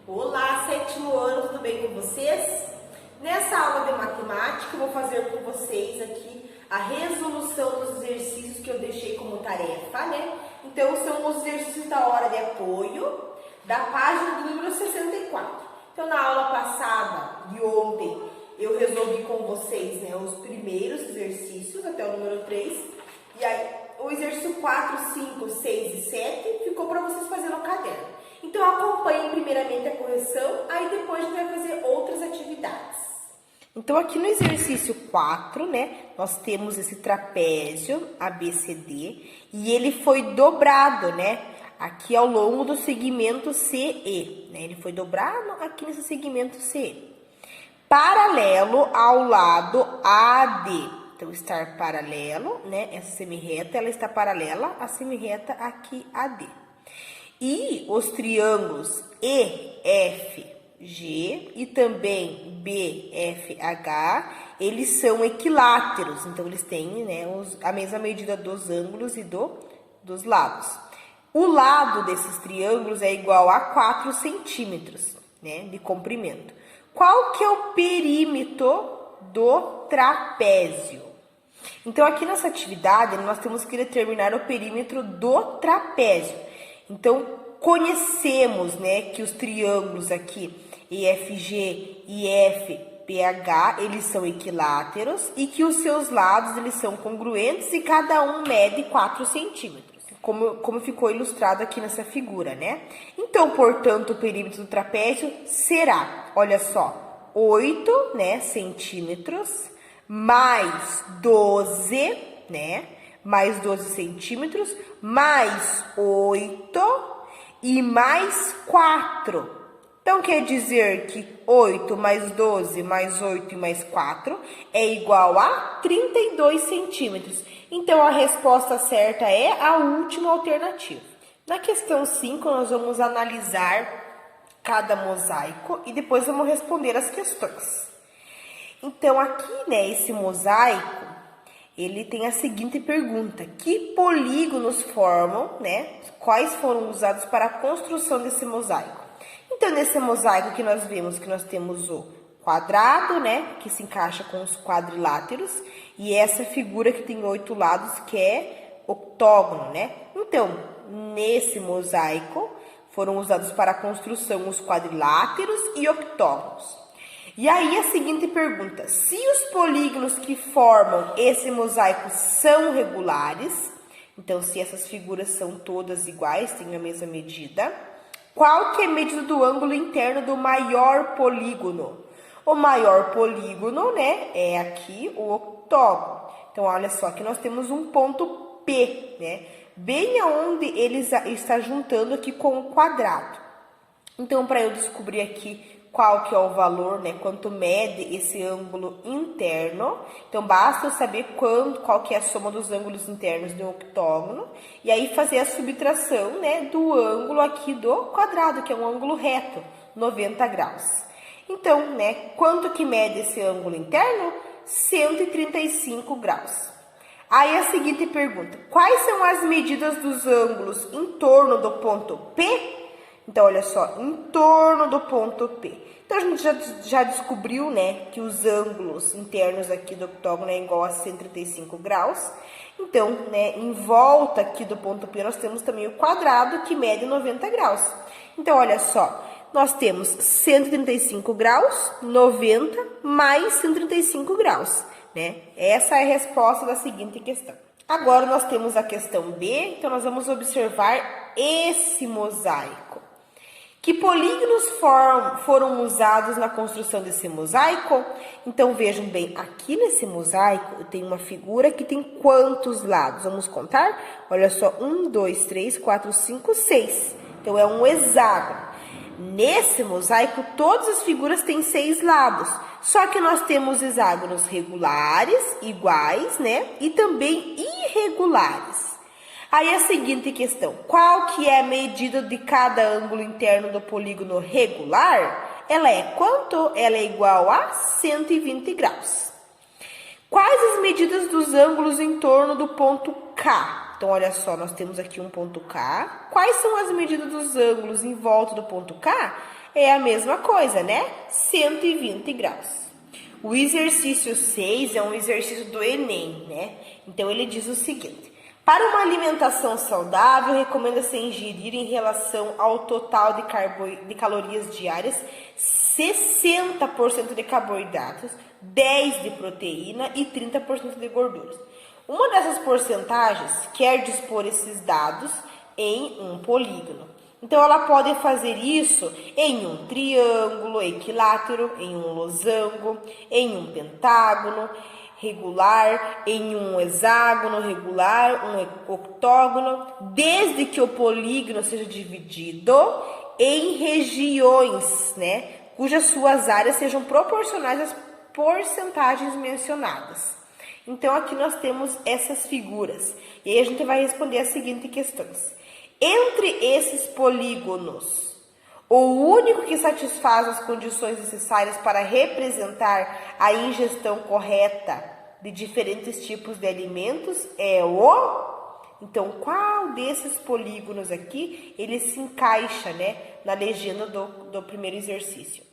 Olá, sétimo ano, tudo bem com vocês? Nessa aula de matemática eu vou fazer com vocês aqui a resolução dos exercícios que eu deixei como tarefa, né? Então são os exercícios da hora de apoio da página do número 64. Então na aula passada de ontem eu resolvi com vocês, né, os primeiros exercícios até o número 3 e aí o exercício 4, 5, 6 e 7 ficou para vocês fazerem no caderno. Então, acompanhem primeiramente a correção, aí depois a gente vai fazer outras atividades. Então, aqui no exercício 4, né, nós temos esse trapézio ABCD e ele foi dobrado, né, aqui ao longo do segmento CE, né, ele foi dobrado aqui nesse segmento CE. Paralelo ao lado AD. Então, estar paralelo, né, essa semirreta, ela está paralela à semirreta aqui AD. E os triângulos EFG e também BFH, eles são equiláteros, então eles têm, né, a mesma medida dos ângulos e dos lados. O lado desses triângulos é igual a 4 centímetros, né, de comprimento. Qual que é o perímetro do trapézio? Então, aqui nessa atividade, nós temos que determinar o perímetro do trapézio. Então, conhecemos, né, que os triângulos aqui, EFG e FPH, eles são equiláteros e que os seus lados, eles são congruentes e cada um mede 4 centímetros, como ficou ilustrado aqui nessa figura, né? Então, portanto, o perímetro do trapézio será, olha só, 8, né, centímetros, mais 12, né? Mais 12 centímetros, mais 8 e mais 4. Então, quer dizer que 8 mais 12 mais 8 e mais 4 é igual a 32 centímetros. Então, a resposta certa é a última alternativa. Na questão 5, nós vamos analisar cada mosaico e depois vamos responder as questões. Então, aqui, né, esse mosaico, ele tem a seguinte pergunta: que polígonos formam, né? Quais foram usados para a construção desse mosaico? Então, nesse mosaico que nós vemos que nós temos o quadrado, né? Que se encaixa com os quadriláteros, e essa figura que tem 8 lados, que é octógono, né? Então, nesse mosaico foram usados para a construção os quadriláteros e octógonos. E aí a seguinte pergunta: se os polígonos que formam esse mosaico são regulares, então se essas figuras são todas iguais, têm a mesma medida, qual que é a medida do ângulo interno do maior polígono? O maior polígono, né, é aqui o octógono. Então, olha só, que nós temos um ponto P, né, bem aonde ele está juntando aqui com o quadrado. Então, para eu descobrir aqui qual que é o valor, né, quanto mede esse ângulo interno, então basta eu saber qual que é a soma dos ângulos internos do octógono, e aí fazer a subtração, né, do ângulo aqui do quadrado, que é um ângulo reto, 90 graus. Então, né, quanto que mede esse ângulo interno? 135 graus. Aí a seguinte pergunta: quais são as medidas dos ângulos em torno do ponto P? Então, olha só, em torno do ponto P. Então, a gente já descobriu, né, que os ângulos internos aqui do octógono é igual a 135 graus. Então, né, em volta aqui do ponto P, nós temos também o quadrado, que mede 90 graus. Então, olha só, nós temos 135 graus, 90 mais 135 graus, né? Essa é a resposta da seguinte questão. Agora, nós temos a questão B, então nós vamos observar esse mosaico. Que polígonos foram usados na construção desse mosaico? Então, vejam bem, aqui nesse mosaico eu tenho uma figura que tem quantos lados? Vamos contar? Olha só, 1, 2, 3, 4, 5, 6. Então, é um hexágono. Nesse mosaico, todas as figuras têm 6 lados. Só que nós temos hexágonos regulares, iguais, né? E também irregulares. Aí a seguinte questão: qual que é a medida de cada ângulo interno do polígono regular? Ela é quanto? Ela é igual a 120 graus. Quais as medidas dos ângulos em torno do ponto K? Então, olha só, nós temos aqui um ponto K. Quais são as medidas dos ângulos em volta do ponto K? é a mesma coisa, né? 120 graus. O exercício 6 é um exercício do Enem, né? Então, ele diz o seguinte: para uma alimentação saudável, recomenda-se ingerir em relação ao total de calorias diárias 60% de carboidratos, 10% de proteína e 30% de gorduras. Uma dessas porcentagens quer dispor esses dados em um polígono. Então, ela pode fazer isso em um triângulo equilátero, em um losango, em um pentágono regular, em um hexágono regular, um octógono, desde que o polígono seja dividido em regiões, né, cujas suas áreas sejam proporcionais às porcentagens mencionadas. Então, aqui nós temos essas figuras. E aí a gente vai responder as seguintes questões. Entre esses polígonos, o único que satisfaz as condições necessárias para representar a ingestão correta de diferentes tipos de alimentos é o... Então, qual desses polígonos aqui, ele se encaixa, né, na legenda do primeiro exercício?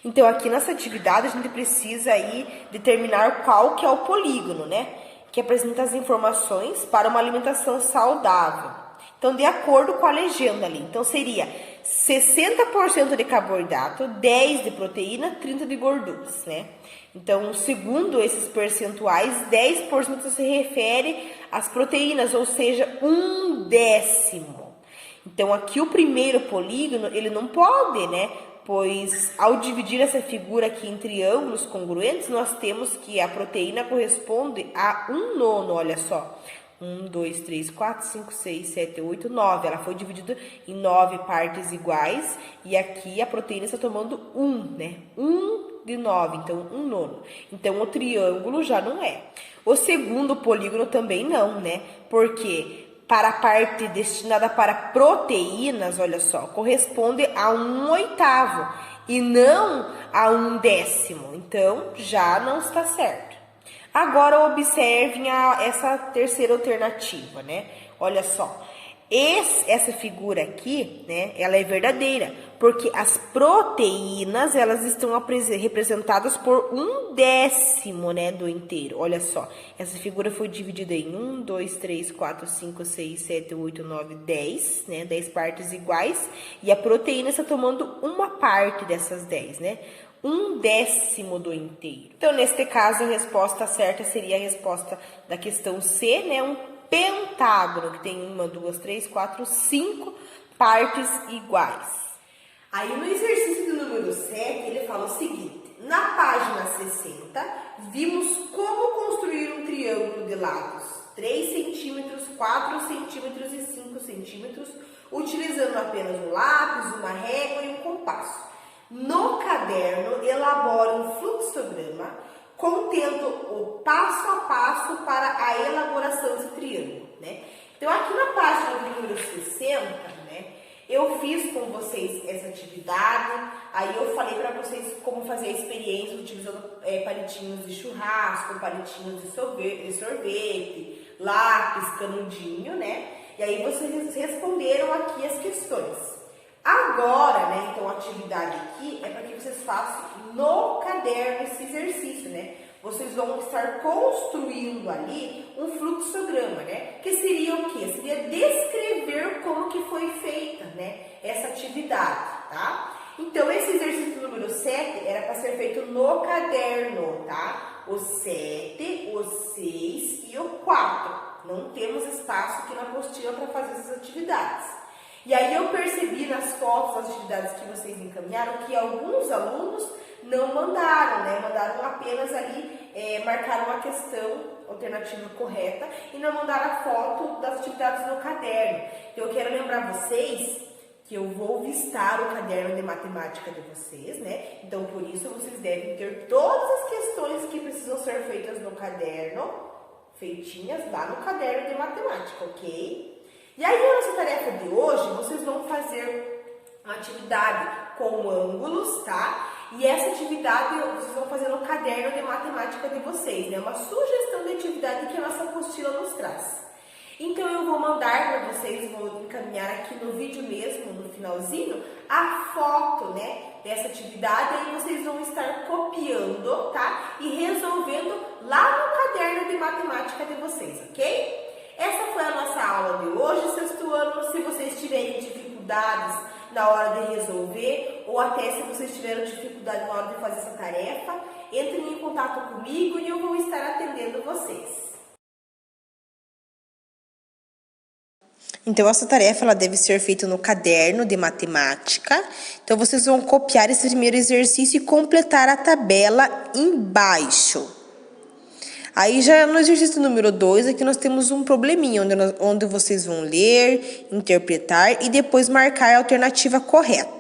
Então, aqui nessa atividade, a gente precisa aí determinar qual que é o polígono, né? Que apresenta as informações para uma alimentação saudável. Então, de acordo com a legenda ali. Então, seria 60% de carboidrato, 10% de proteína, 30% de gorduras, né? Então, segundo esses percentuais, 10% se refere às proteínas, ou seja, 1/10. Então, aqui o primeiro polígono, ele não pode, né? Pois, ao dividir essa figura aqui em triângulos congruentes, nós temos que a proteína corresponde a 1/9, olha só. 1, 2, 3, 4, 5, 6, 7, 8, 9. Ela foi dividida em 9 partes iguais. E aqui a proteína está tomando 1, né? 1 de 9, então 1/9. Então, o triângulo já não é. O segundo polígono também não, né? Porque para a parte destinada para proteínas, olha só, corresponde a 1/8 e não a 1/10. Então, já não está certo. Agora, observem essa terceira alternativa, né? Olha só, essa figura aqui, né, ela é verdadeira, porque as proteínas, elas estão representadas por 1/10, né, do inteiro. Olha só, essa figura foi dividida em 1, 2, 3, 4, 5, 6, 7, 8, 9, 10, né, 10 partes iguais, e a proteína está tomando uma parte dessas 10, né? 1/10 do inteiro. Então, neste caso, a resposta certa seria a resposta da questão C, né? Um pentágono, que tem 1, 2, 3, 4, 5 partes iguais. Aí, no exercício do número 7, ele fala o seguinte: na página 60, vimos como construir um triângulo de lados 3 centímetros, 4 centímetros e 5 centímetros, utilizando apenas um lápis, uma régua e um compasso. No caderno, elabore um fluxograma contendo o passo a passo para a elaboração desse triângulo, né? Então, aqui na página do número 60, né, eu fiz com vocês essa atividade, aí eu falei para vocês como fazer a experiência utilizando palitinhos de churrasco, palitinhos de sorvete, lápis, canudinho, né? E aí vocês responderam aqui as questões. Agora, né, então a atividade aqui é para que vocês façam no caderno esse exercício, né? Vocês vão estar construindo ali um fluxograma, né? Que seria o quê? Seria descrever como que foi feita, né, essa atividade, tá? Então, esse exercício número 7 era para ser feito no caderno, tá? O 7, o 6 e o 4. Não temos espaço aqui na apostila para fazer essas atividades. E aí eu percebi nas fotos, nas atividades que vocês encaminharam, que alguns alunos não mandaram, né? Mandaram apenas ali, marcaram a questão alternativa correta e não mandaram a foto das atividades no caderno. Então, eu quero lembrar vocês que eu vou vistar o caderno de matemática de vocês, né? Então, por isso, vocês devem ter todas as questões que precisam ser feitas no caderno, feitinhas lá no caderno de matemática, ok? E aí, na nossa tarefa de hoje, vocês vão fazer uma atividade com ângulos, tá? E essa atividade vocês vão fazer no caderno de matemática de vocês, né? Uma sugestão de atividade que a nossa apostila nos traz. Então, eu vou mandar para vocês, vou encaminhar acompanhar aqui no vídeo mesmo, no finalzinho, a foto, né, dessa atividade, aí vocês vão estar copiando, tá? E resolvendo lá no caderno de matemática de vocês, ok? Essa foi a nossa aula de hoje, sexto ano. Se vocês tiverem dificuldades na hora de resolver, ou até se vocês tiveram dificuldade na hora de fazer essa tarefa, entrem em contato comigo e eu vou estar atendendo vocês. Então, essa tarefa ela deve ser feita no caderno de matemática. Então, vocês vão copiar esse primeiro exercício e completar a tabela embaixo. Aí, já no exercício número 2, aqui nós temos um probleminha, onde vocês vão ler, interpretar e depois marcar a alternativa correta.